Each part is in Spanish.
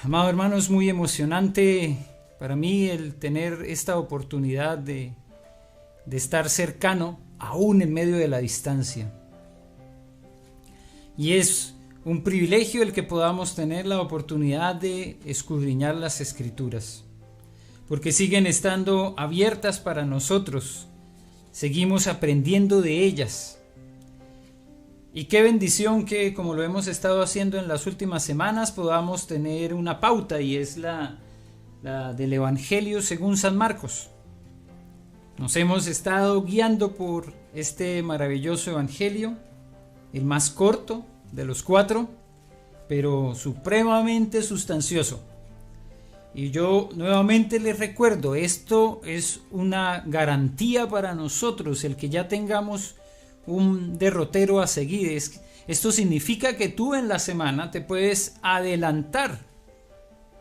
Amado hermano, es muy emocionante para mí el tener esta oportunidad de estar cercano, aún en medio de la distancia. Y es un privilegio el que podamos tener la oportunidad de escudriñar las Escrituras, porque siguen estando abiertas para nosotros, seguimos aprendiendo de ellas. Y qué bendición que, como lo hemos estado haciendo en las últimas semanas, podamos tener una pauta, y es la del Evangelio según San Marcos. Nos hemos estado guiando por este maravilloso Evangelio, el más corto de los 4, pero supremamente sustancioso. Y yo nuevamente les recuerdo, esto es una garantía para nosotros, el que ya tengamos un derrotero a seguir. Esto significa que tú en la semana te puedes adelantar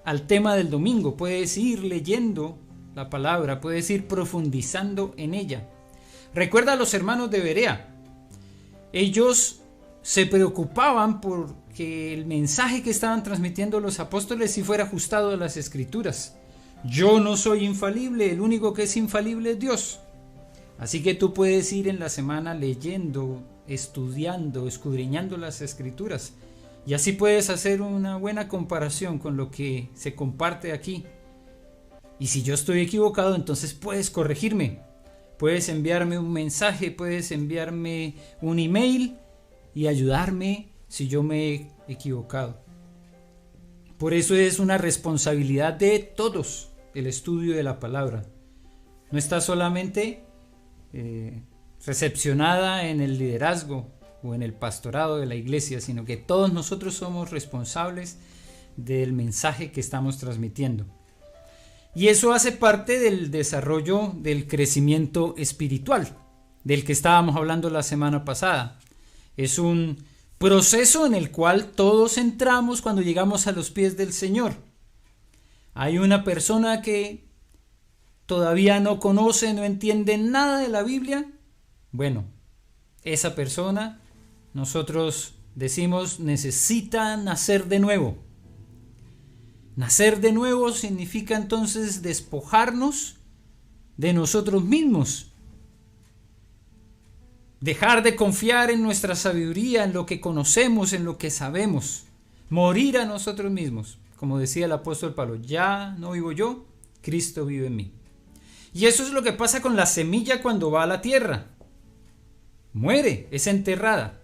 al tema del domingo, puedes ir leyendo la palabra, puedes ir profundizando en ella. Recuerda a los hermanos de Berea, ellos se preocupaban por que el mensaje que estaban transmitiendo los apóstoles sí fuera ajustado a las Escrituras. Yo no soy infalible, el único que es infalible es Dios. Así que tú puedes ir en la semana leyendo, estudiando, escudriñando las Escrituras, y así puedes hacer una buena comparación con lo que se comparte aquí. Y si yo estoy equivocado, entonces puedes corregirme, puedes enviarme un mensaje, puedes enviarme un email y ayudarme si yo me he equivocado. Por eso es una responsabilidad de todos el estudio de la palabra. No está solamente recepcionada en el liderazgo o en el pastorado de la iglesia, sino que todos nosotros somos responsables del mensaje que estamos transmitiendo. Y eso hace parte del desarrollo del crecimiento espiritual, del que estábamos hablando la semana pasada. Es un proceso en el cual todos entramos cuando llegamos a los pies del Señor. Hay una persona que todavía no conoce, no entiende nada de la Biblia. Bueno, esa persona, nosotros decimos, necesita nacer de nuevo. Nacer de nuevo significa entonces despojarnos de nosotros mismos. Dejar de confiar en nuestra sabiduría, en lo que conocemos, en lo que sabemos. Morir a nosotros mismos. Como decía el apóstol Pablo, ya no vivo yo, Cristo vive en mí. Y eso es lo que pasa con la semilla cuando va a la tierra. Muere, es enterrada.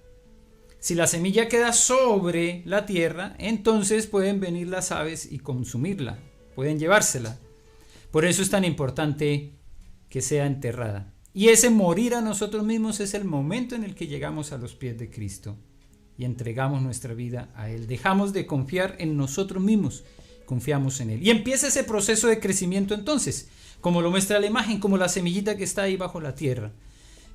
Si la semilla queda sobre la tierra, entonces pueden venir las aves y consumirla, pueden llevársela. Por eso es tan importante que sea enterrada. Y ese morir a nosotros mismos es el momento en el que llegamos a los pies de Cristo y entregamos nuestra vida a Él. Dejamos de confiar en nosotros mismos, confiamos en Él. Y empieza ese proceso de crecimiento entonces, como lo muestra la imagen, como la semillita que está ahí bajo la tierra.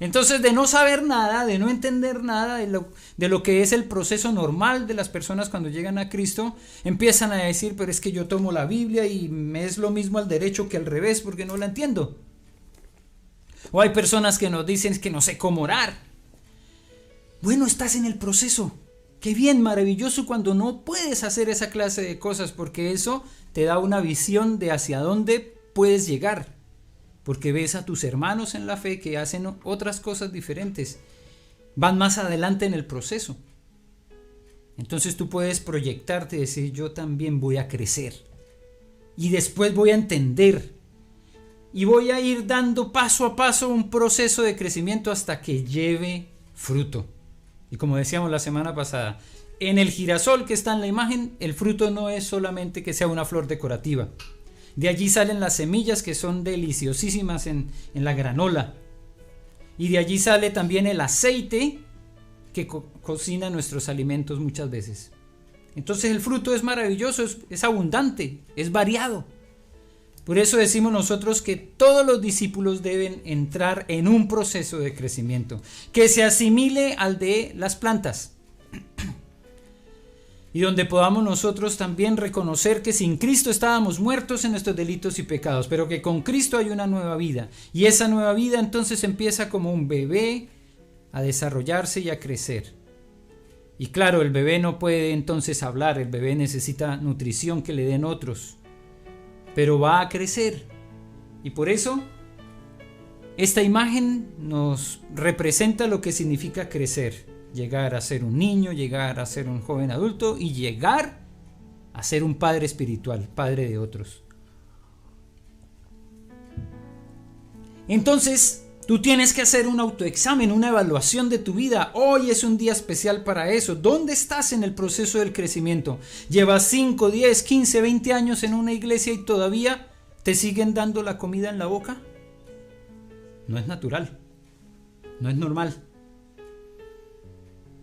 Entonces, de no saber nada, de no entender nada de lo que es el proceso normal de las personas cuando llegan a Cristo, empiezan a decir, pero es que yo tomo la Biblia y me es lo mismo al derecho que al revés porque no la entiendo. O hay personas que nos dicen que no sé cómo orar. Bueno, estás en el proceso. Qué bien, maravilloso cuando no puedes hacer esa clase de cosas, porque eso te da una visión de hacia dónde puedes llegar. Porque ves a tus hermanos en la fe que hacen otras cosas diferentes. Van más adelante en el proceso. Entonces tú puedes proyectarte y decir, yo también voy a crecer. Y después voy a entender. Y voy a ir dando paso a paso un proceso de crecimiento hasta que lleve fruto. Y como decíamos la semana pasada, en el girasol que está en la imagen, el fruto no es solamente que sea una flor decorativa. De allí salen las semillas que son deliciosísimas en la granola. Y de allí sale también el aceite que cocina nuestros alimentos muchas veces. Entonces el fruto es maravilloso, es abundante, es variado. Por eso decimos nosotros que todos los discípulos deben entrar en un proceso de crecimiento que se asimile al de las plantas. Y donde podamos nosotros también reconocer que sin Cristo estábamos muertos en nuestros delitos y pecados, pero que con Cristo hay una nueva vida. Y esa nueva vida entonces empieza como un bebé a desarrollarse y a crecer. Y claro, el bebé no puede entonces hablar, el bebé necesita nutrición que le den otros, pero va a crecer. Y por eso esta imagen nos representa lo que significa crecer, llegar a ser un niño, llegar a ser un joven adulto y llegar a ser un padre espiritual, padre de otros. Entonces, tú tienes que hacer un autoexamen, una evaluación de tu vida. Hoy es un día especial para eso. ¿Dónde estás en el proceso del crecimiento? ¿Llevas 5, 10, 15, 20 años en una iglesia y todavía te siguen dando la comida en la boca? No es natural, no es normal.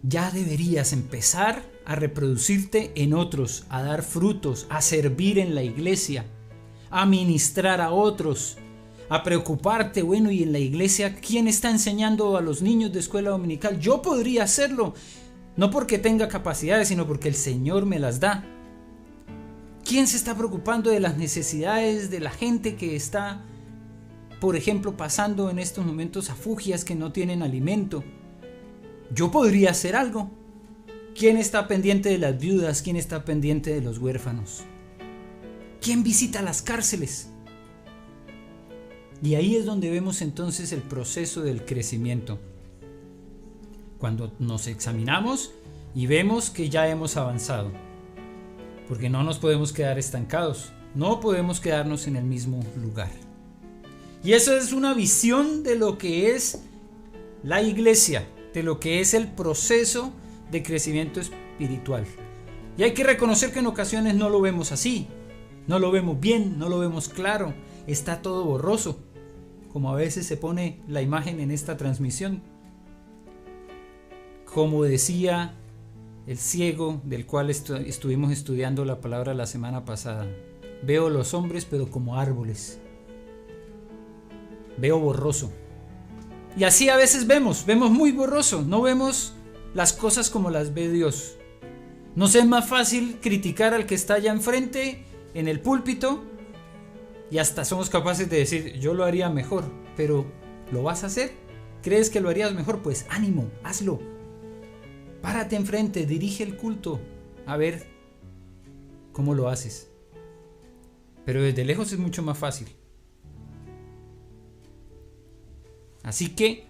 Ya deberías empezar a reproducirte en otros, a dar frutos, a servir en la iglesia, a ministrar a otros, a preocuparte. Bueno, y en la iglesia, ¿quién está enseñando a los niños de escuela dominical? Yo podría hacerlo, no porque tenga capacidades, sino porque el Señor me las da. ¿Quién se está preocupando de las necesidades de la gente que está, por ejemplo, pasando en estos momentos afugias, que no tienen alimento? Yo podría hacer algo. ¿Quién está pendiente de las viudas? ¿Quién está pendiente de los huérfanos? ¿Quién visita las cárceles? Y ahí es donde vemos entonces el proceso del crecimiento. Cuando nos examinamos y vemos que ya hemos avanzado. Porque no nos podemos quedar estancados. No podemos quedarnos en el mismo lugar. Y eso es una visión de lo que es la iglesia, de lo que es el proceso de crecimiento espiritual. Y hay que reconocer que en ocasiones no lo vemos así, no lo vemos bien, no lo vemos claro, está todo borroso, como a veces se pone la imagen en esta transmisión. Como decía el ciego del cual estuvimos estudiando la palabra la semana pasada, veo los hombres pero como árboles, veo borroso. Y así a veces vemos muy borroso, no vemos las cosas como las ve Dios. Nos es más fácil criticar al que está allá enfrente, en el púlpito, y hasta somos capaces de decir, yo lo haría mejor, pero ¿lo vas a hacer? ¿Crees que lo harías mejor? Pues ánimo, hazlo. Párate enfrente, dirige el culto, a ver cómo lo haces. Pero desde lejos es mucho más fácil. Así que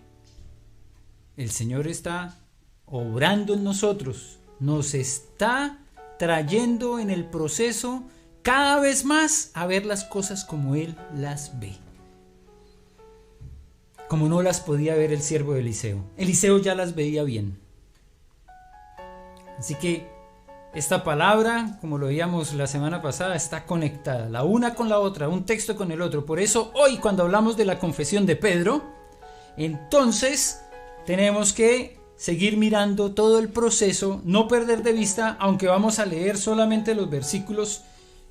el Señor está obrando en nosotros, nos está trayendo en el proceso cada vez más a ver las cosas como Él las ve. Como no las podía ver el siervo de Eliseo. Eliseo ya las veía bien. Así que esta palabra, como lo veíamos la semana pasada, está conectada, la una con la otra, un texto con el otro. Por eso hoy, cuando hablamos de la confesión de Pedro, entonces tenemos que seguir mirando todo el proceso, no perder de vista, aunque vamos a leer solamente los versículos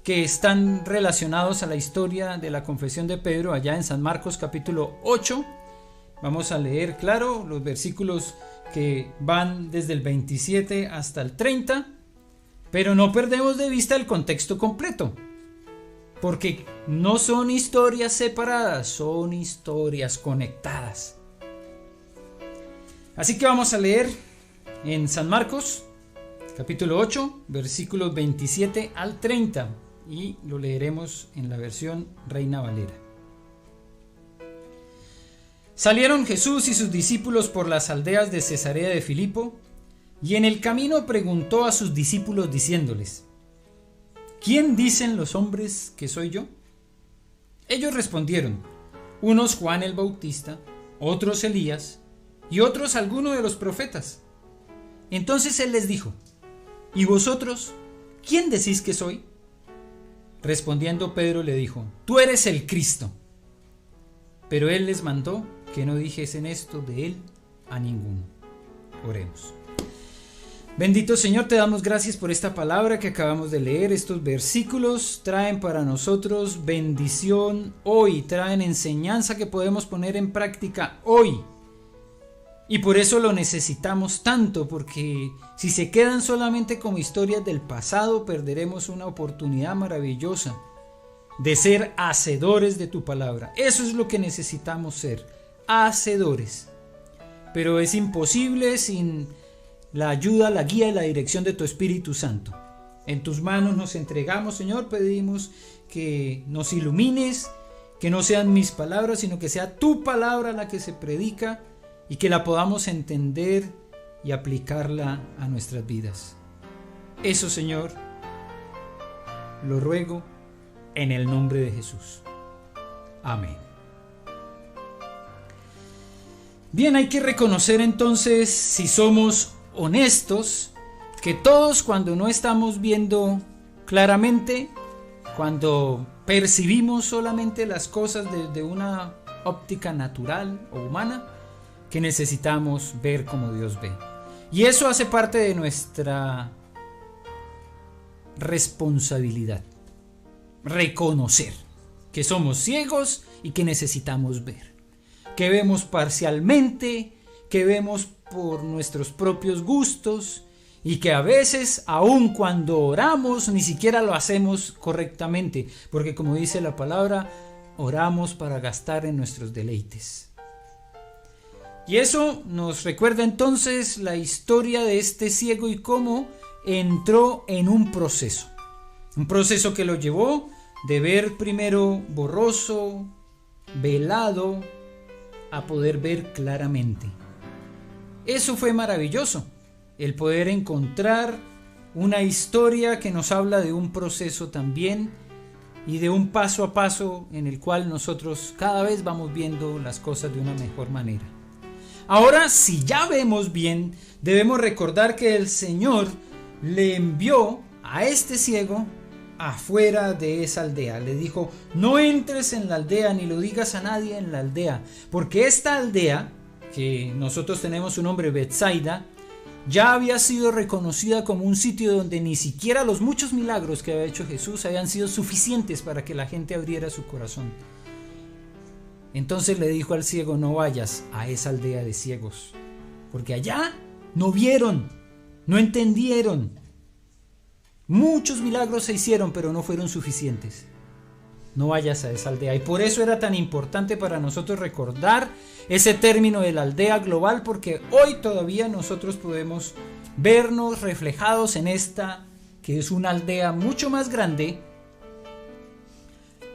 que están relacionados a la historia de la confesión de Pedro allá en San Marcos capítulo 8. Vamos a leer, claro, los versículos que van desde el 27 hasta el 30, pero no perdemos de vista el contexto completo, porque no son historias separadas, son historias conectadas. Así que vamos a leer en San Marcos, capítulo 8, versículos 27 al 30, y lo leeremos en la versión Reina Valera. Salieron Jesús y sus discípulos por las aldeas de Cesarea de Filipo, y en el camino preguntó a sus discípulos diciéndoles: ¿Quién dicen los hombres que soy yo? Ellos respondieron: unos Juan el Bautista, otros Elías, y otros alguno de los profetas. Entonces él les dijo: ¿y vosotros quién decís que soy? Respondiendo Pedro le dijo: tú eres el Cristo. Pero él les mandó que no dijesen esto de él a ninguno. Oremos. Bendito Señor, te damos gracias por esta palabra que acabamos de leer. Estos versículos traen para nosotros bendición hoy, traen enseñanza que podemos poner en práctica hoy. Y por eso lo necesitamos tanto, porque si se quedan solamente como historias del pasado, perderemos una oportunidad maravillosa de ser hacedores de tu palabra. Eso es lo que necesitamos ser, hacedores. Pero es imposible sin la ayuda, la guía y la dirección de tu Espíritu Santo. En tus manos nos entregamos, Señor, pedimos que nos ilumines, que no sean mis palabras, sino que sea tu palabra la que se predica y que la podamos entender y aplicarla a nuestras vidas. Eso, Señor, lo ruego en el nombre de Jesús. Amén. Bien, hay que reconocer entonces, si somos honestos, que todos, cuando no estamos viendo claramente, cuando percibimos solamente las cosas desde una óptica natural o humana, que necesitamos ver como Dios ve. Y eso hace parte de nuestra responsabilidad. Reconocer que somos ciegos y que necesitamos ver. Que vemos parcialmente, que vemos por nuestros propios gustos y que a veces, aun cuando oramos, ni siquiera lo hacemos correctamente, porque como dice la palabra, oramos para gastar en nuestros deleites. Y eso nos recuerda entonces la historia de este ciego y cómo entró en un proceso que lo llevó de ver primero borroso, velado, a poder ver claramente. Eso fue maravilloso, el poder encontrar una historia que nos habla de un proceso también y de un paso a paso en el cual nosotros cada vez vamos viendo las cosas de una mejor manera. Ahora, si ya vemos bien, debemos recordar que el Señor le envió a este ciego afuera de esa aldea. Le dijo: no entres en la aldea ni lo digas a nadie en la aldea, porque esta aldea, que nosotros tenemos su nombre, Betsaida, ya había sido reconocida como un sitio donde ni siquiera los muchos milagros que había hecho Jesús habían sido suficientes para que la gente abriera su corazón. Entonces le dijo al ciego: no vayas a esa aldea de ciegos, porque allá no vieron, no entendieron. Muchos milagros se hicieron, pero no fueron suficientes. No vayas a esa aldea. Y por eso era tan importante para nosotros recordar ese término de la aldea global, porque hoy todavía nosotros podemos vernos reflejados en esta, que es una aldea mucho más grande,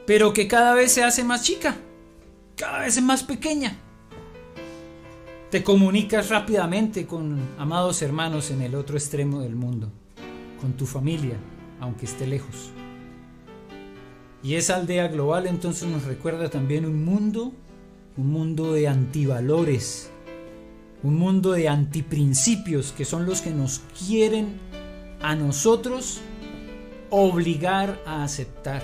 pero que cada vez se hace más chica, cada vez es más pequeña. Te comunicas rápidamente con amados hermanos en el otro extremo del mundo, con tu familia, aunque esté lejos. Y esa aldea global entonces nos recuerda también un mundo de antivalores, un mundo de antiprincipios, que son los que nos quieren a nosotros obligar a aceptar.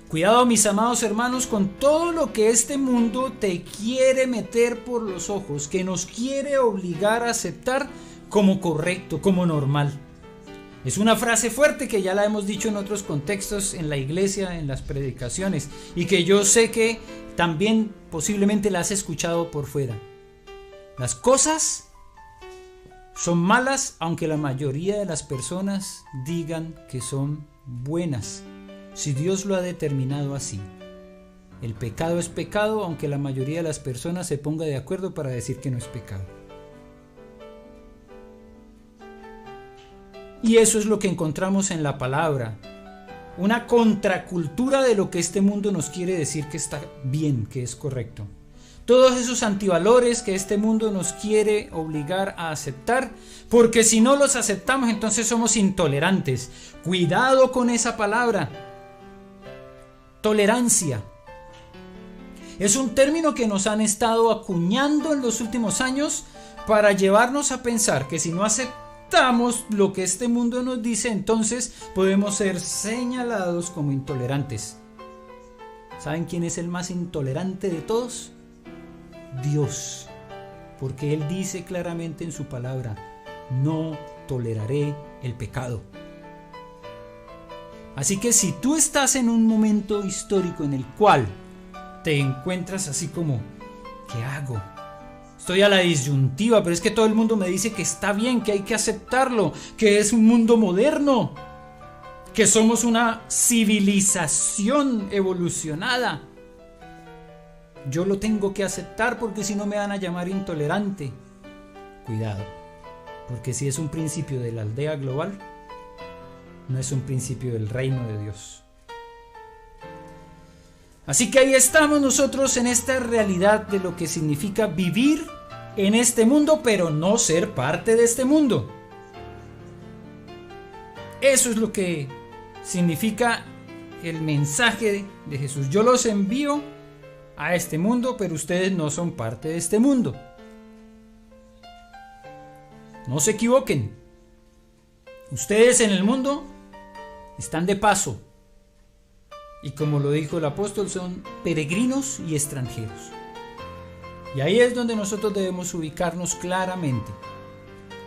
Cuidado, mis amados hermanos, con todo lo que este mundo te quiere meter por los ojos, que nos quiere obligar a aceptar como correcto, como normal. Es una frase fuerte que ya la hemos dicho en otros contextos, en la iglesia, en las predicaciones, y que yo sé que también posiblemente la has escuchado por fuera. Las cosas son malas, aunque la mayoría de las personas digan que son buenas, si Dios lo ha determinado así. El pecado es pecado, aunque la mayoría de las personas se ponga de acuerdo para decir que no es pecado. Y eso es lo que encontramos en la palabra, una contracultura de lo que este mundo nos quiere decir que está bien, que es correcto. Todos esos antivalores que este mundo nos quiere obligar a aceptar, porque si no los aceptamos entonces somos intolerantes. Cuidado con esa palabra. Tolerancia. Es un término que nos han estado acuñando en los últimos años para llevarnos a pensar que si no aceptamos lo que este mundo nos dice, entonces podemos ser señalados como intolerantes. ¿Saben quién es el más intolerante de todos? Dios, porque Él dice claramente en su palabra: no toleraré el pecado. Así que si tú estás en un momento histórico en el cual te encuentras así como: ¿qué hago? Estoy a la disyuntiva, pero es que todo el mundo me dice que está bien, que hay que aceptarlo, que es un mundo moderno, que somos una civilización evolucionada. yo lo tengo que aceptar porque si no me van a llamar intolerante. Cuidado, porque si es un principio de la aldea global, no es un principio del reino de Dios. Así que ahí estamos nosotros en esta realidad de lo que significa vivir en este mundo, pero no ser parte de este mundo. Eso es lo que significa el mensaje de Jesús. Yo los envío a este mundo, pero ustedes no son parte de este mundo. No se equivoquen. Ustedes en el mundo están de paso. Y como lo dijo el apóstol, son peregrinos y extranjeros. Y ahí es donde nosotros debemos ubicarnos claramente.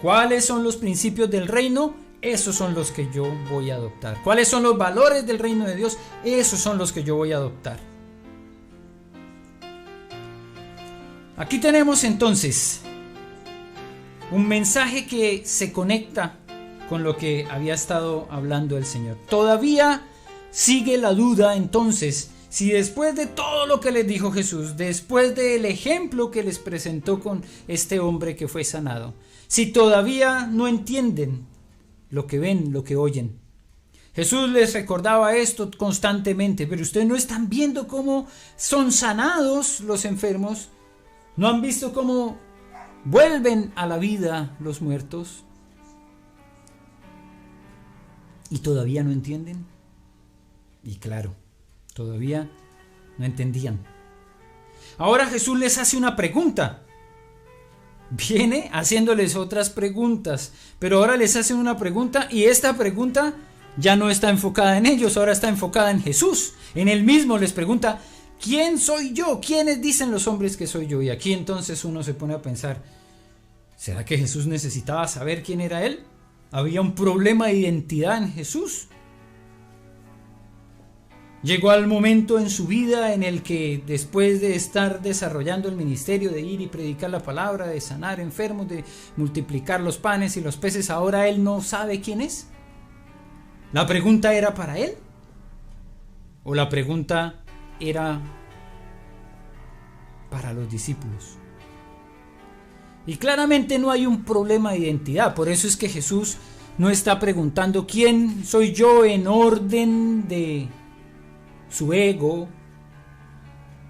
¿Cuáles son los principios del reino? Esos son los que yo voy a adoptar. ¿Cuáles son los valores del reino de Dios? Esos son los que yo voy a adoptar. Aquí tenemos entonces un mensaje que se conecta con lo que había estado hablando el Señor. Todavía sigue la duda entonces, si después de todo lo que les dijo Jesús, después del ejemplo que les presentó con este hombre que fue sanado, si todavía no entienden lo que ven, lo que oyen. Jesús les recordaba esto constantemente, pero ustedes no están viendo cómo son sanados los enfermos, no han visto cómo vuelven a la vida los muertos y todavía no entienden. Y claro, todavía no entendían. Ahora Jesús les hace una pregunta. Viene haciéndoles otras preguntas, pero ahora les hacen una pregunta y esta pregunta ya no está enfocada en ellos, ahora está enfocada en Jesús. En él mismo les pregunta, ¿quién soy yo? ¿Quiénes dicen los hombres que soy yo? Y aquí entonces uno se pone a pensar, ¿será que Jesús necesitaba saber quién era él? ¿Había un problema de identidad en Jesús? Llegó al momento en su vida en el que después de estar desarrollando el ministerio de ir y predicar la palabra, de sanar enfermos, de multiplicar los panes y los peces, ahora él no sabe quién es. ¿La pregunta era para él? ¿O la pregunta era para los discípulos? Y claramente no hay un problema de identidad, por eso es que Jesús no está preguntando quién soy yo en orden de su ego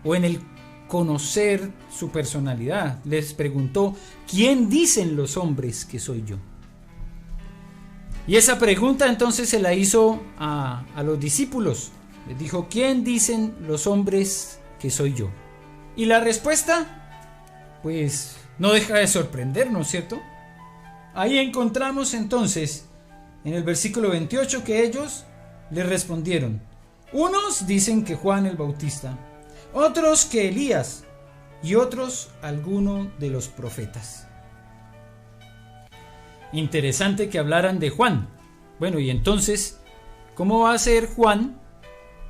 o en el conocer su personalidad. Les preguntó, ¿quién dicen los hombres que soy yo? Y esa pregunta entonces se la hizo a los discípulos. Les dijo, ¿quién dicen los hombres que soy yo? Y la respuesta, pues no deja de sorprendernos, ¿cierto? Ahí encontramos entonces en el versículo 28 que ellos le respondieron, unos dicen que Juan el Bautista, otros que Elías y otros alguno de los profetas. Interesante que hablaran de Juan. Bueno, y entonces, ¿cómo va a ser Juan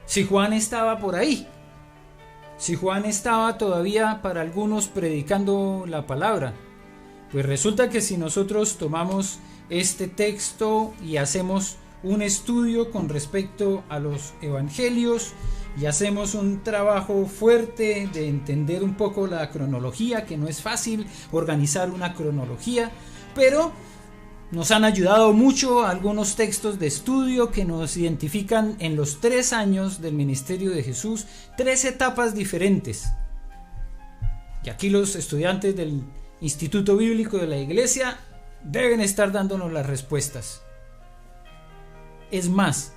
si Juan estaba por ahí? Si Juan estaba todavía para algunos predicando la palabra. Pues resulta que si nosotros tomamos este texto y hacemos un estudio con respecto a los evangelios y hacemos un trabajo fuerte de entender un poco la cronología, que no es fácil organizar una cronología, pero nos han ayudado mucho algunos textos de estudio que nos identifican en los 3 años del ministerio de Jesús 3 etapas diferentes. Y aquí los estudiantes del Instituto Bíblico de la Iglesia deben estar dándonos las respuestas. Es más,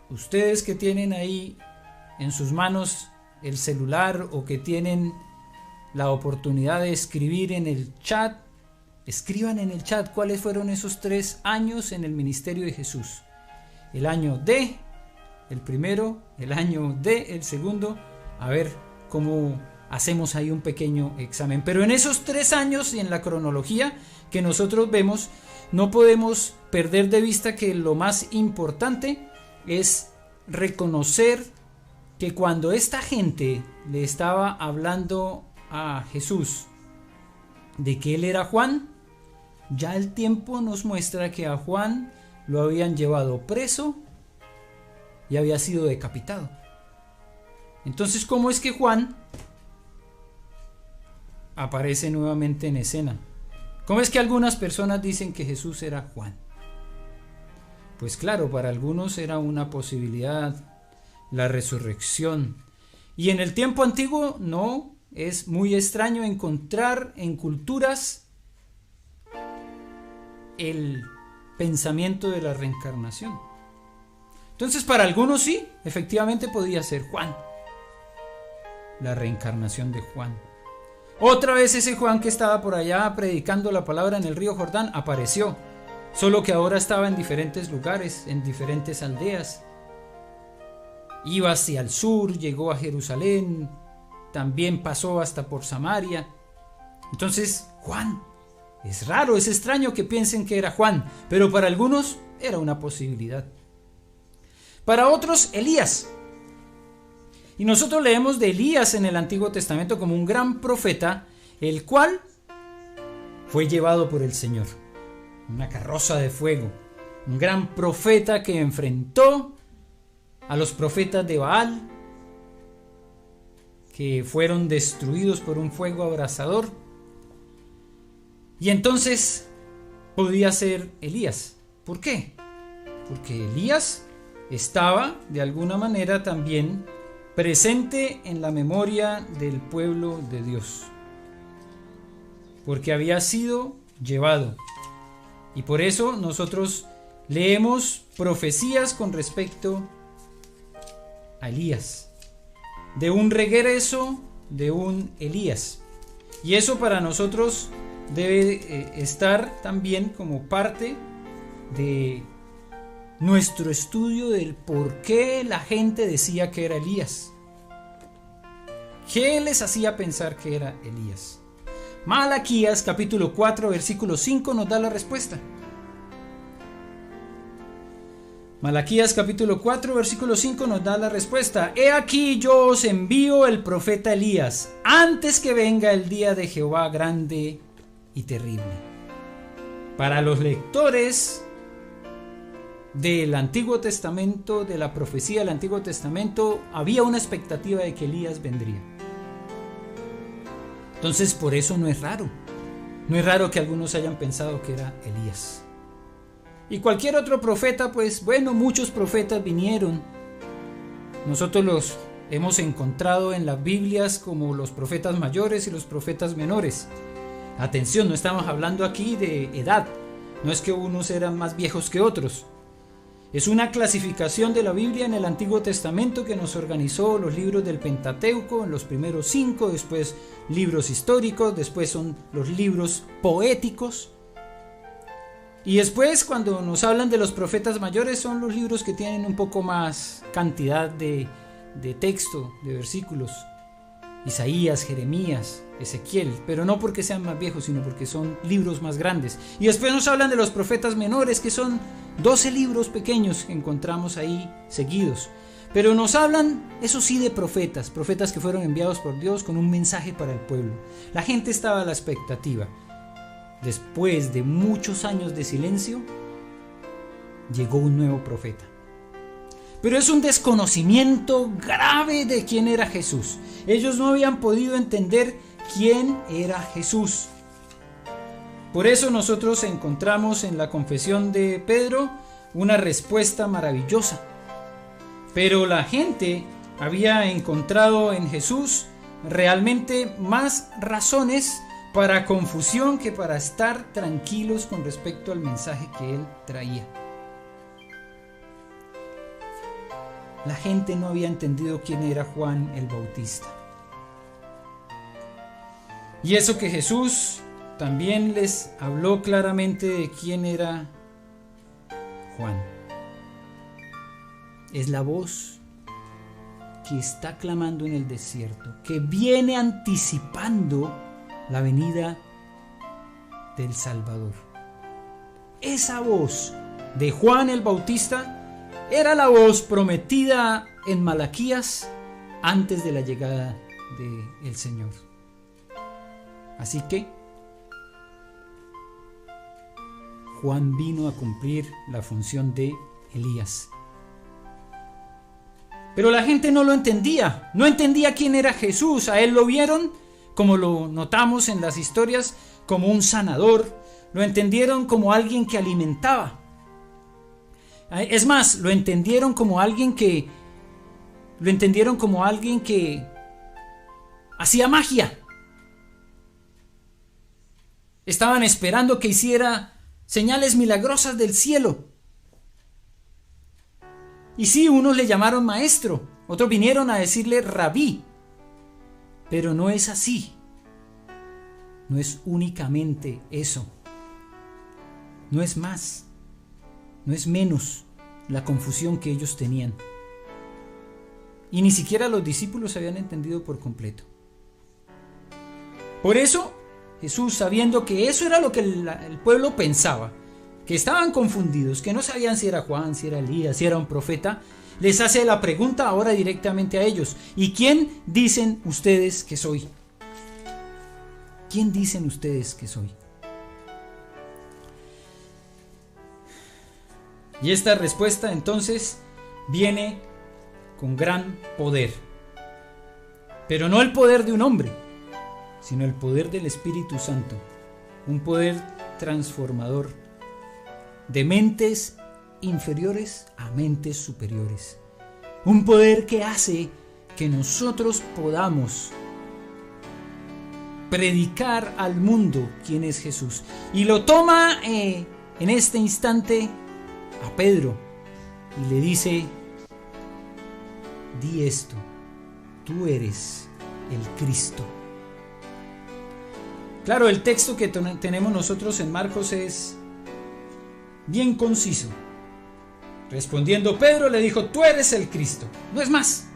ustedes que tienen ahí en sus manos el celular o que tienen la oportunidad de escribir en el chat, escriban en el chat cuáles fueron esos 3 años en el ministerio de Jesús. El año D, el primero, el año D, el segundo. A ver cómo hacemos ahí un pequeño examen. Pero en esos 3 años y en la cronología que nosotros vemos, no podemos perder de vista que lo más importante es reconocer que cuando esta gente le estaba hablando a Jesús de que él era Juan, ya el tiempo nos muestra que a Juan lo habían llevado preso y había sido decapitado. Entonces, ¿cómo es que Juan aparece nuevamente en escena. ¿Cómo es que algunas personas dicen que Jesús era Juan? Pues claro, para algunos era una posibilidad la resurrección. Y en el tiempo antiguo no es muy extraño encontrar en culturas el pensamiento de la reencarnación. Entonces para algunos sí, efectivamente podía ser Juan, la reencarnación de Juan. Otra vez ese Juan que estaba por allá predicando la palabra en el río Jordán apareció, solo que ahora estaba en diferentes lugares, en diferentes aldeas. Iba hacia el sur, llegó a Jerusalén, también pasó hasta por Samaria. Entonces Juan, es raro, es extraño que piensen que era Juan, pero para algunos era una posibilidad. Para otros, Elías. Y nosotros leemos de Elías en el Antiguo Testamento como un gran profeta, el cual fue llevado por el Señor, una carroza de fuego, un gran profeta que enfrentó a los profetas de Baal, que fueron destruidos por un fuego abrasador. Y entonces podía ser Elías. ¿Por qué? Porque Elías estaba de alguna manera también presente en la memoria del pueblo de Dios, porque había sido llevado. Y por eso nosotros leemos profecías con respecto a Elías, de un regreso de un Elías. Y eso para nosotros debe estar también como parte de nuestro estudio del por qué la gente decía que era Elías. ¿Qué les hacía pensar que era Elías? Malaquías capítulo 4 versículo 5 nos da la respuesta. Malaquías capítulo 4 versículo 5 nos da la respuesta. He aquí yo os envío el profeta Elías antes que venga el día de Jehová grande y terrible. Para los lectores del Antiguo Testamento, de la profecía del Antiguo Testamento, había una expectativa de que Elías vendría. Entonces por eso no es raro que algunos hayan pensado que era Elías. Y cualquier otro profeta, pues bueno, muchos profetas vinieron. Nosotros los hemos encontrado en las Biblias como los profetas mayores y los profetas menores. Atención, no estamos hablando aquí de edad, no es que unos eran más viejos que otros. Es una clasificación de la Biblia en el Antiguo Testamento que nos organizó los libros del Pentateuco, en los primeros 5, después libros históricos, después son los libros poéticos. Y después, cuando nos hablan de los profetas mayores, son los libros que tienen un poco más cantidad de texto, de versículos. Isaías, Jeremías, Ezequiel, pero no porque sean más viejos, sino porque son libros más grandes. Y después nos hablan de los profetas menores, que son 12 libros pequeños que encontramos ahí seguidos. Pero nos hablan, eso sí, de profetas que fueron enviados por Dios con un mensaje para el pueblo. La gente estaba a la expectativa. Después de muchos años de silencio, llegó un nuevo profeta. Pero es un desconocimiento grave de quién era Jesús. Ellos no habían podido entender quién era Jesús. Por eso nosotros encontramos en la confesión de Pedro una respuesta maravillosa. Pero la gente había encontrado en Jesús realmente más razones para confusión que para estar tranquilos con respecto al mensaje que él traía. La gente no había entendido quién era Juan el Bautista. Y eso que Jesús también les habló claramente de quién era Juan. Es la voz que está clamando en el desierto, que viene anticipando la venida del Salvador. Esa voz de Juan el Bautista era la voz prometida en Malaquías antes de la llegada del Señor. Así que Juan vino a cumplir la función de Elías. Pero la gente no lo entendía, no entendía quién era Jesús. A él lo vieron como lo notamos en las historias, como un sanador. Lo entendieron como alguien que alimentaba. Es más, lo entendieron como alguien que hacía magia. Estaban esperando que hiciera señales milagrosas del cielo. Y sí, unos le llamaron maestro, otros vinieron a decirle rabí. Pero no es así. No es únicamente eso. No es más. No es menos la confusión que ellos tenían. Y ni siquiera los discípulos habían entendido por completo. Por eso, Jesús, sabiendo que eso era lo que el pueblo pensaba, que estaban confundidos, que no sabían si era Juan, si era Elías, si era un profeta, les hace la pregunta ahora directamente a ellos: ¿y quién dicen ustedes que soy? ¿Quién dicen ustedes que soy? Y esta respuesta entonces viene con gran poder, pero no el poder de un hombre, sino el poder del Espíritu Santo, un poder transformador de mentes inferiores a mentes superiores, un poder que hace que nosotros podamos predicar al mundo quién es Jesús. Y lo toma en este instante a Pedro y le dice: di esto, tú eres el Cristo. Claro, el texto que tenemos nosotros en Marcos es bien conciso. Respondiendo Pedro le dijo: tú eres el Cristo, no es más.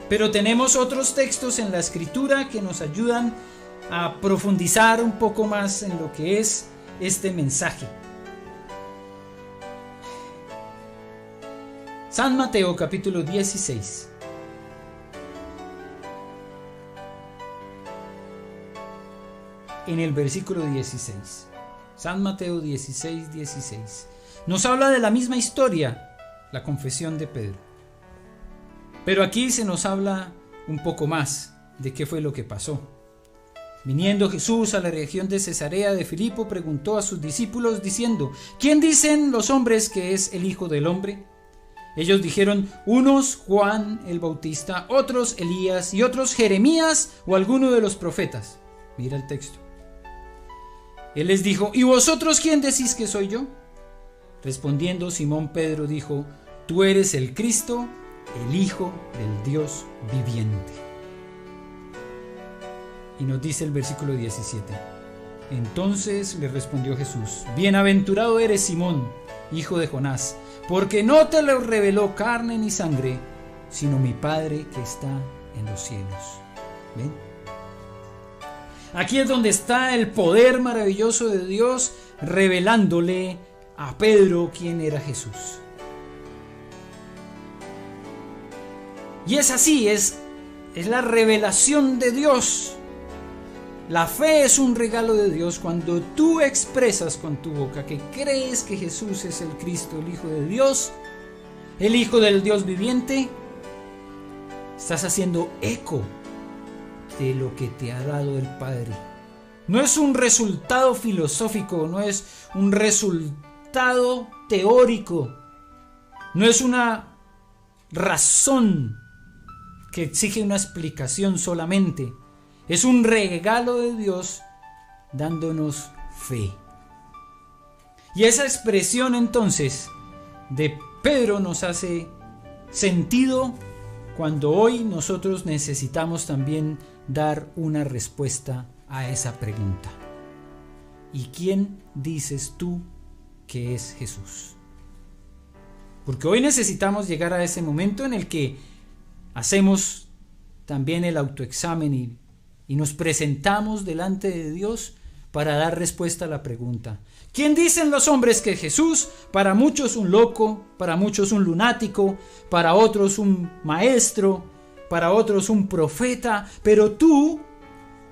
Pero tenemos otros textos en la Escritura que nos ayudan a profundizar un poco más en lo que es este mensaje. San Mateo capítulo 16. En el versículo 16. San Mateo 16, 16. Nos habla de la misma historia, la confesión de Pedro. Pero aquí se nos habla un poco más de qué fue lo que pasó. Viniendo Jesús a la región de Cesarea de Filipo, preguntó a sus discípulos diciendo: ¿quién dicen los hombres que es el Hijo del Hombre? Ellos dijeron: unos Juan el Bautista, otros Elías y otros Jeremías o alguno de los profetas. Mira el texto. Él les dijo: ¿y vosotros quién decís que soy yo? Respondiendo Simón Pedro dijo: tú eres el Cristo, el Hijo del Dios viviente. Y nos dice el versículo 17: entonces le respondió Jesús: bienaventurado eres Simón, hijo de Jonás, porque no te lo reveló carne ni sangre, sino mi Padre que está en los cielos. ¿Ven? Aquí es donde está el poder maravilloso de Dios revelándole a Pedro quién era Jesús. Y es así, es la revelación de Dios. La fe es un regalo de Dios cuando tú expresas con tu boca que crees que Jesús es el Cristo, el Hijo de Dios, el Hijo del Dios viviente. Estás haciendo eco de lo que te ha dado el Padre. No es un resultado filosófico, no es un resultado teórico, no es una razón que exige una explicación solamente. Es un regalo de Dios dándonos fe. Y esa expresión entonces de Pedro nos hace sentido cuando hoy nosotros necesitamos también dar una respuesta a esa pregunta. ¿Y quién dices tú que es Jesús? Porque hoy necesitamos llegar a ese momento en el que hacemos también el autoexamen y nos presentamos delante de Dios para dar respuesta a la pregunta: ¿quién dicen los hombres que es Jesús? Para muchos un loco, para muchos un lunático, para otros un maestro, para otros un profeta. Pero tú,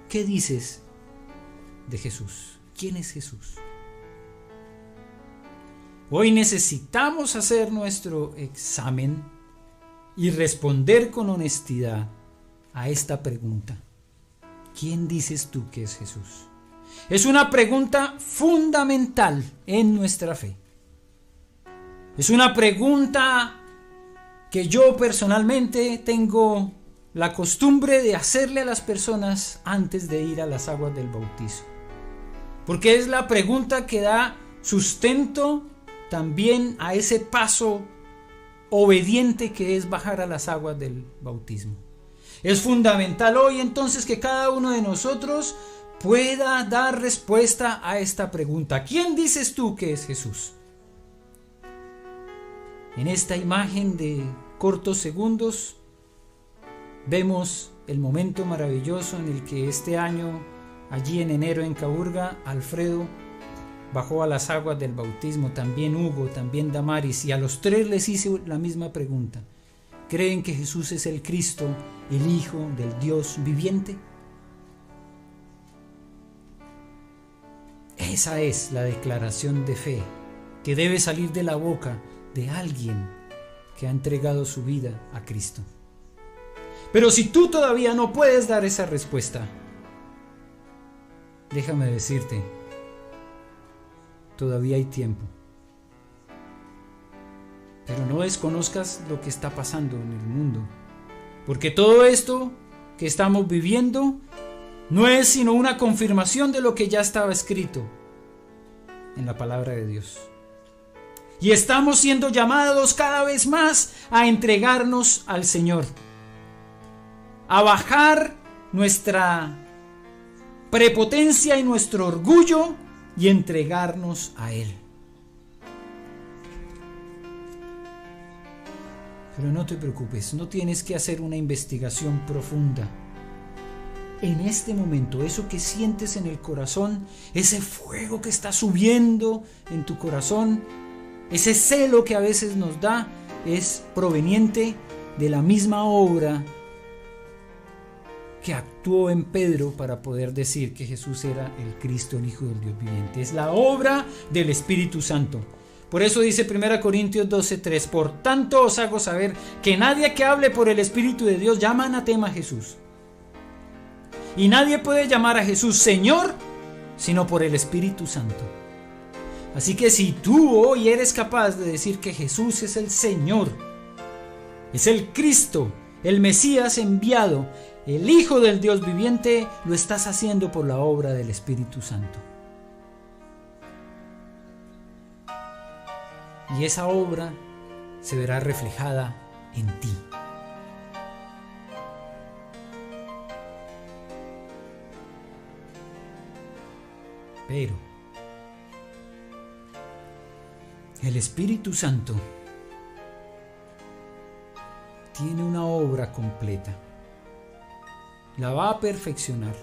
¿qué dices de Jesús? ¿Quién es Jesús? Hoy necesitamos hacer nuestro examen y responder con honestidad a esta pregunta. ¿quién dices tú que es Jesús? Es una pregunta fundamental en nuestra fe. Es una pregunta que yo personalmente tengo la costumbre de hacerle a las personas antes de ir a las aguas del bautizo. Porque es la pregunta que da sustento también a ese paso obediente que es bajar a las aguas del bautismo. Es fundamental hoy entonces que cada uno de nosotros pueda dar respuesta a esta pregunta. ¿Quién dices tú que es Jesús? En esta imagen de cortos segundos vemos el momento maravilloso en el que este año, allí en enero en Caburga, Alfredo bajó a las aguas del bautismo, también Hugo, también Damaris, y a los tres les hice la misma pregunta. ¿Creen que Jesús es el Cristo, el Hijo del Dios viviente? Esa es la declaración de fe que debe salir de la boca de alguien que ha entregado su vida a Cristo. Pero si tú todavía no puedes dar esa respuesta, déjame decirte, todavía hay tiempo. Pero no desconozcas lo que está pasando en el mundo, porque todo esto que estamos viviendo no es sino una confirmación de lo que ya estaba escrito en la palabra de Dios. Y estamos siendo llamados cada vez más a entregarnos al Señor, a bajar nuestra prepotencia y nuestro orgullo y entregarnos a Él. Pero no te preocupes, no tienes que hacer una investigación profunda. En este momento, eso que sientes en el corazón, ese fuego que está subiendo en tu corazón, ese celo que a veces nos da, es proveniente de la misma obra que actuó en Pedro para poder decir que Jesús era el Cristo, el Hijo del Dios viviente. Es la obra del Espíritu Santo. Por eso dice 1 Corintios 12:3: por tanto os hago saber que nadie que hable por el Espíritu de Dios llama anatema a Jesús. Y nadie puede llamar a Jesús Señor sino por el Espíritu Santo. Así que si tú hoy eres capaz de decir que Jesús es el Señor, es el Cristo, el Mesías enviado, el Hijo del Dios viviente, lo estás haciendo por la obra del Espíritu Santo. Y esa obra se verá reflejada en ti. Pero el Espíritu Santo tiene una obra completa. La va a perfeccionar.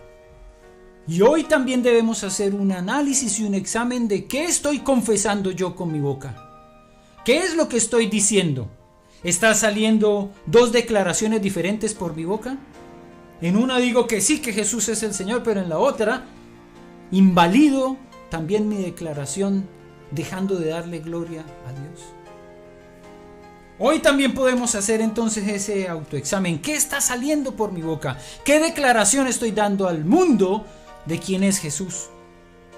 Y hoy también debemos hacer un análisis y un examen de qué estoy confesando yo con mi boca. ¿Qué es lo que estoy diciendo? ¿Está saliendo dos declaraciones diferentes por mi boca? En una digo que sí, que Jesús es el Señor, pero en la otra invalido también mi declaración, dejando de darle gloria a Dios. Hoy también podemos hacer entonces ese autoexamen. ¿Qué está saliendo por mi boca? ¿Qué declaración estoy dando al mundo de quién es Jesús?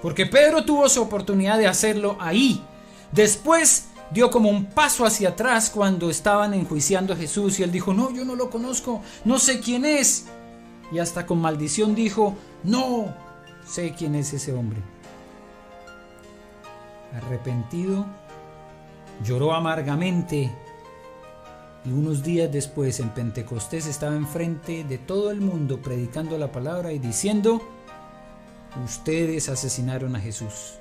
Porque Pedro tuvo su oportunidad de hacerlo ahí. Después dio como un paso hacia atrás cuando estaban enjuiciando a Jesús y él dijo: no, yo no lo conozco, no sé quién es. Y hasta con maldición dijo: no sé quién es ese hombre. Arrepentido, lloró amargamente. Y unos días después, en Pentecostés, estaba enfrente de todo el mundo predicando la palabra y diciendo: ustedes asesinaron a Jesús.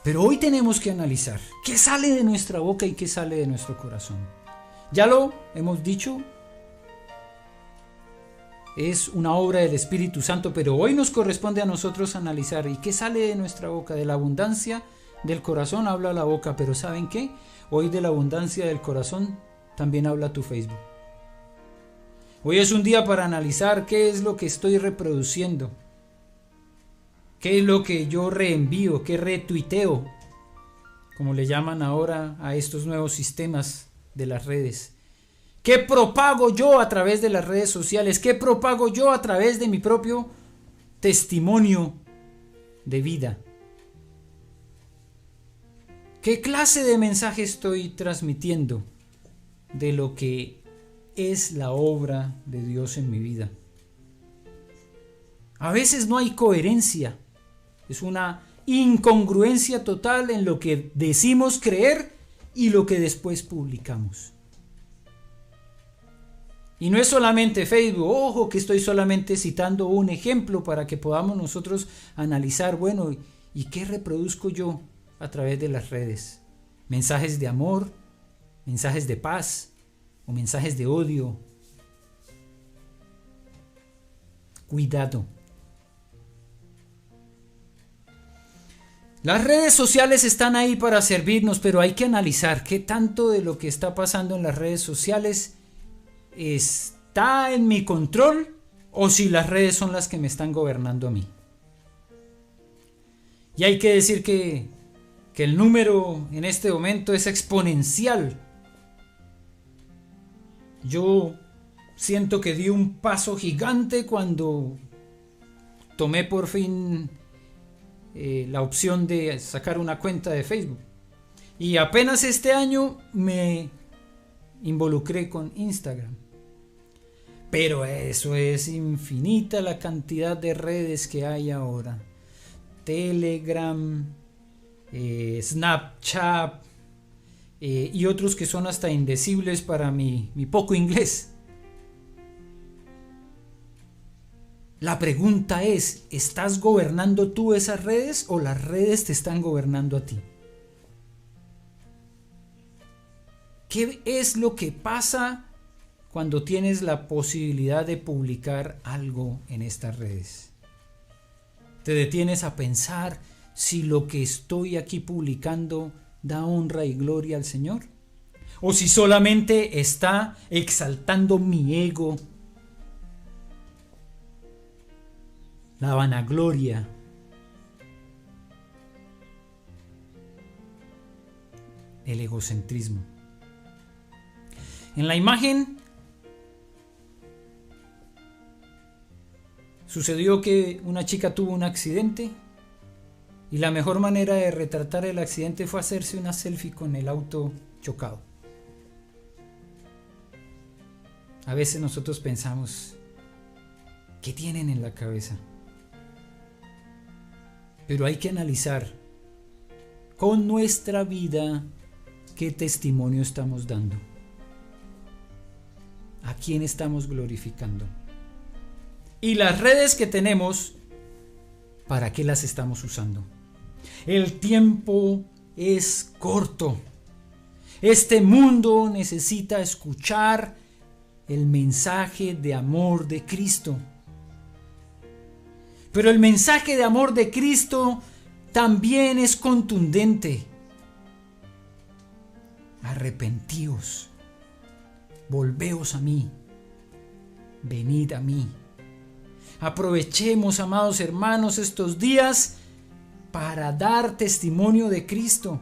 Pero hoy tenemos que analizar qué sale de nuestra boca y qué sale de nuestro corazón. Ya lo hemos dicho, es una obra del Espíritu Santo, pero hoy nos corresponde a nosotros analizar y qué sale de nuestra boca. De la abundancia del corazón habla la boca, pero ¿saben qué? Hoy de la abundancia del corazón también habla tu Facebook. Hoy es un día para analizar qué es lo que estoy reproduciendo, qué es lo que yo reenvío, qué retuiteo, como le llaman ahora a estos nuevos sistemas de las redes? ¿Qué propago yo a través de las redes sociales? ¿Qué propago yo a través de mi propio testimonio de vida? ¿Qué clase de mensaje estoy transmitiendo de lo que es la obra de Dios en mi vida? A veces no hay coherencia, es una incongruencia total en lo que decimos creer y lo que después publicamos. Y no es solamente Facebook, ojo que estoy solamente citando un ejemplo para que podamos nosotros analizar, bueno, ¿y qué reproduzco yo a través de las redes? ¿Mensajes de amor? ¿Mensajes de paz? ¿O mensajes de odio? Cuidado. Las redes sociales están ahí para servirnos, pero hay que analizar qué tanto de lo que está pasando en las redes sociales está en mi control o si las redes son las que me están gobernando a mí. Y hay que decir que el número en este momento es exponencial. Yo siento que di un paso gigante cuando tomé por fin la opción de sacar una cuenta de Facebook. Y apenas este año me involucré con Instagram. Pero eso es infinita la cantidad de redes que hay ahora. Telegram, Snapchat y otros que son hasta indecibles para mi poco inglés. La pregunta es, ¿estás gobernando tú esas redes o las redes te están gobernando a ti? ¿Qué es lo que pasa cuando tienes la posibilidad de publicar algo en estas redes? ¿Te detienes a pensar si lo que estoy aquí publicando da honra y gloria al Señor? ¿O si solamente está exaltando mi ego, la vanagloria, el egocentrismo? En la imagen sucedió que una chica tuvo un accidente y la mejor manera de retratar el accidente fue hacerse una selfie con el auto chocado. A veces nosotros pensamos, ¿qué tienen en la cabeza? Pero hay que analizar con nuestra vida qué testimonio estamos dando. ¿A quién estamos glorificando? Y las redes que tenemos, ¿para qué las estamos usando? El tiempo es corto. Este mundo necesita escuchar el mensaje de amor de Cristo. Pero el mensaje de amor de Cristo también es contundente. Arrepentíos, volveos a mí, venid a mí. Aprovechemos, amados hermanos, estos días para dar testimonio de Cristo.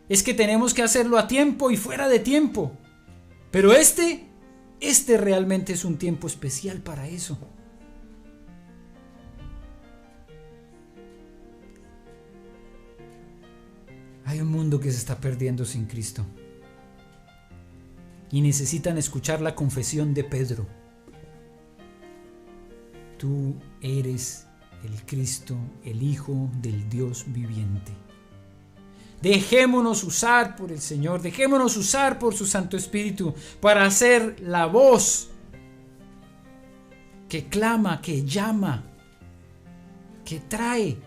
Es que tenemos que hacerlo a tiempo y fuera de tiempo. Pero este realmente es un tiempo especial para eso. Hay un mundo que se está perdiendo sin Cristo. Y necesitan escuchar la confesión de Pedro. Tú eres el Cristo, el Hijo del Dios viviente. Dejémonos usar por el Señor, dejémonos usar por su Santo Espíritu para hacer la voz que clama, que llama, que trae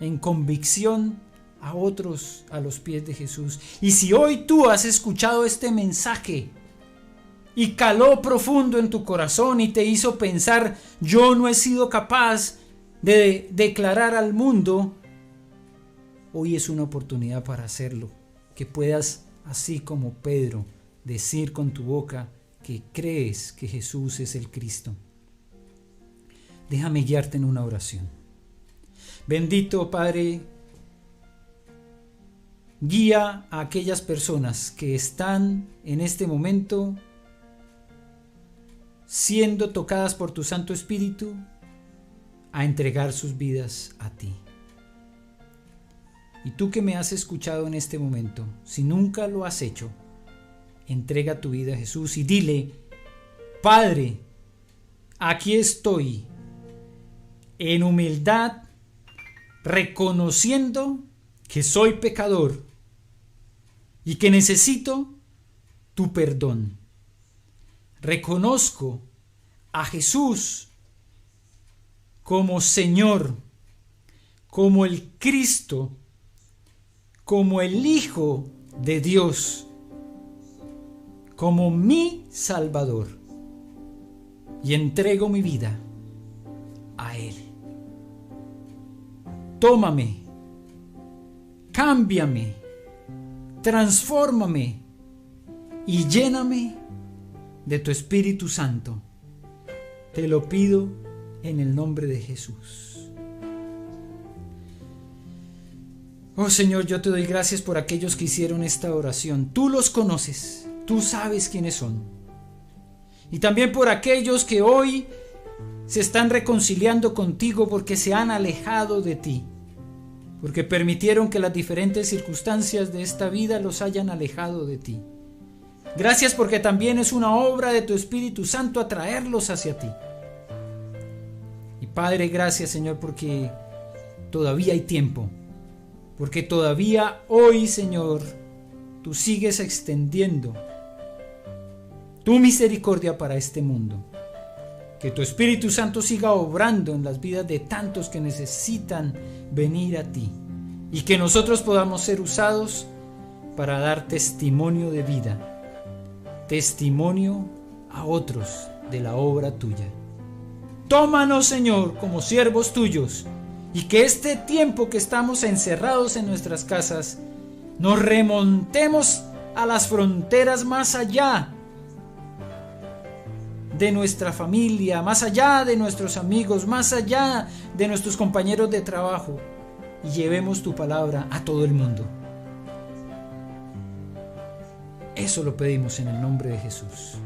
en convicción a otros a los pies de Jesús. Y si hoy tú has escuchado este mensaje y caló profundo en tu corazón y te hizo pensar, yo no he sido capaz de declarar al mundo, hoy es una oportunidad para hacerlo, que puedas, así como Pedro, decir con tu boca que crees que Jesús es el Cristo. Déjame guiarte en una oración. Bendito Padre, Guía a aquellas personas que están en este momento siendo tocadas por tu Santo Espíritu a entregar sus vidas a ti. Y tú que me has escuchado en este momento, si nunca lo has hecho, entrega tu vida a Jesús y dile: Padre, aquí estoy en humildad, reconociendo que soy pecador y que necesito tu perdón. Reconozco a Jesús como Señor, como el Cristo, como el Hijo de Dios, como mi Salvador, y entrego mi vida a Él. Tómame, cámbiame, transfórmame y lléname de tu Espíritu Santo. Te lo pido en el nombre de Jesús. Oh Señor, yo te doy gracias por aquellos que hicieron esta oración. Tú los conoces, tú sabes quiénes son. Y también por aquellos que hoy se están reconciliando contigo porque se han alejado de ti, porque permitieron que las diferentes circunstancias de esta vida los hayan alejado de ti. Gracias porque también es una obra de tu Espíritu Santo atraerlos hacia ti. Y Padre, gracias Señor porque todavía hay tiempo, porque todavía hoy Señor tú sigues extendiendo tu misericordia para este mundo. Que tu Espíritu Santo siga obrando en las vidas de tantos que necesitan venir a ti, y que nosotros podamos ser usados para dar testimonio de vida, testimonio a otros de la obra tuya. Tómanos, Señor, como siervos tuyos, y que este tiempo que estamos encerrados en nuestras casas, nos remontemos a las fronteras más allá de nuestra familia, más allá de nuestros amigos, más allá de nuestros compañeros de trabajo, y llevemos tu palabra a todo el mundo. Eso lo pedimos en el nombre de Jesús.